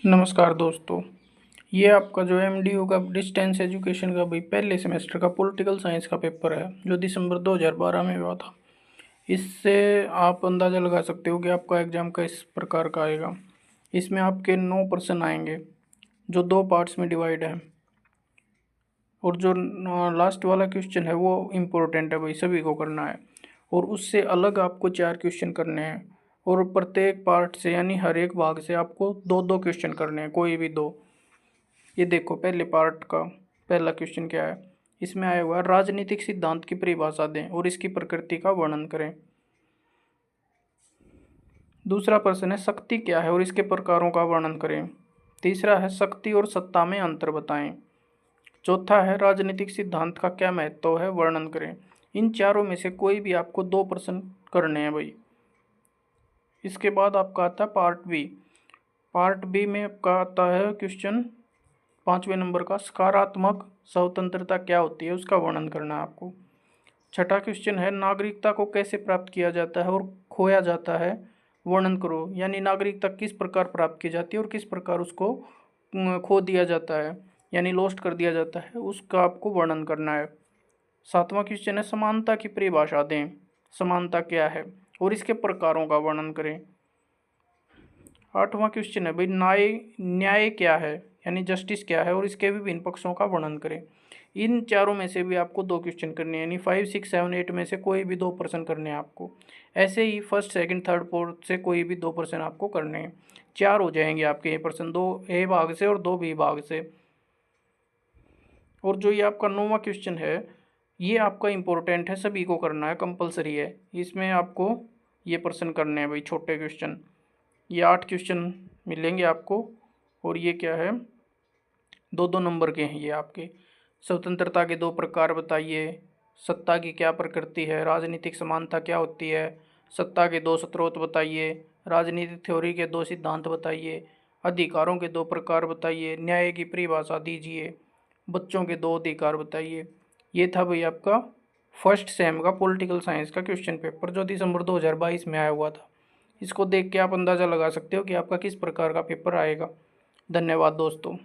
नमस्कार दोस्तों। ये आपका जो एमडीयू का डिस्टेंस एजुकेशन का भाई पहले सेमेस्टर का पॉलिटिकल साइंस का पेपर है जो दिसंबर 2012 में हुआ था। इससे आप अंदाज़ा लगा सकते हो कि आपका एग्ज़ाम का इस प्रकार का आएगा। इसमें आपके 9 प्रश्न आएंगे जो 2 पार्ट्स में डिवाइड है। और जो लास्ट वाला क्वेश्चन है वो इम्पोर्टेंट है भाई, सभी को करना है। और उससे अलग आपको 4 क्वेश्चन करने हैं और प्रत्येक पार्ट से यानी हर एक भाग से आपको 2-2 क्वेश्चन करने हैं, कोई भी 2। ये देखो पहले पार्ट का पहला क्वेश्चन क्या है। इसमें आया हुआ है राजनीतिक सिद्धांत की परिभाषा दें और इसकी प्रकृति का वर्णन करें। दूसरा प्रश्न है शक्ति क्या है और इसके प्रकारों का वर्णन करें। तीसरा है शक्ति और सत्ता में अंतर बताएं। चौथा है राजनीतिक सिद्धांत का क्या महत्व है, वर्णन करें। इन चारों में से कोई भी आपको 2 प्रश्न करने हैं भाई। इसके बाद आपका आता है पार्ट बी। पार्ट बी में आपका आता है क्वेश्चन 5वें नंबर का सकारात्मक स्वतंत्रता क्या होती है उसका वर्णन करना है आपको। छठा क्वेश्चन है नागरिकता को कैसे प्राप्त किया जाता है और खोया जाता है, वर्णन करो। यानी नागरिकता किस प्रकार प्राप्त की जाती है और किस प्रकार उसको खो दिया जाता है यानी लॉस्ट कर दिया जाता है, उसका आपको वर्णन करना है। सातवां क्वेश्चन है समानता की परिभाषा दें। समानता क्या है और इसके प्रकारों का वर्णन करें। आठवां क्वेश्चन है भाई न्याय क्या है यानी जस्टिस क्या है और इसके विभिन्न पक्षों का वर्णन करें। इन चारों में से भी आपको 2 क्वेश्चन करने हैं, यानी 5, 6, 7, 8 में से कोई भी 2 प्रश्न करने हैं आपको। ऐसे ही फर्स्ट, सेकंड, थर्ड, फोर्थ से कोई भी 2 प्रश्न आपको करने हैं। 4 हो जाएंगे आपके ये प्रश्न, 2 ए भाग से और 2 बी भाग से। और जो ये आपका 9वां क्वेश्चन है ये आपका इम्पोर्टेंट है, सभी को करना है, कंपलसरी है। इसमें आपको ये प्रश्न करने हैं भाई, छोटे क्वेश्चन। ये 8 क्वेश्चन मिलेंगे आपको और ये क्या है 2-2 नंबर के हैं ये आपके। स्वतंत्रता के 2 प्रकार बताइए, सत्ता की क्या प्रकृति है, राजनीतिक समानता क्या होती है, सत्ता के 2 स्रोत बताइए, राजनीतिक थ्योरी के 2 सिद्धांत बताइए, अधिकारों के 2 प्रकार बताइए, न्याय की परिभाषा दीजिए, बच्चों के 2 अधिकार बताइए। ये था भाई आपका फर्स्ट सेम का पॉलिटिकल साइंस का क्वेश्चन पेपर जो दिसंबर 2022 में आया हुआ था। इसको देख के आप अंदाज़ा लगा सकते हो कि आपका किस प्रकार का पेपर आएगा। धन्यवाद दोस्तों।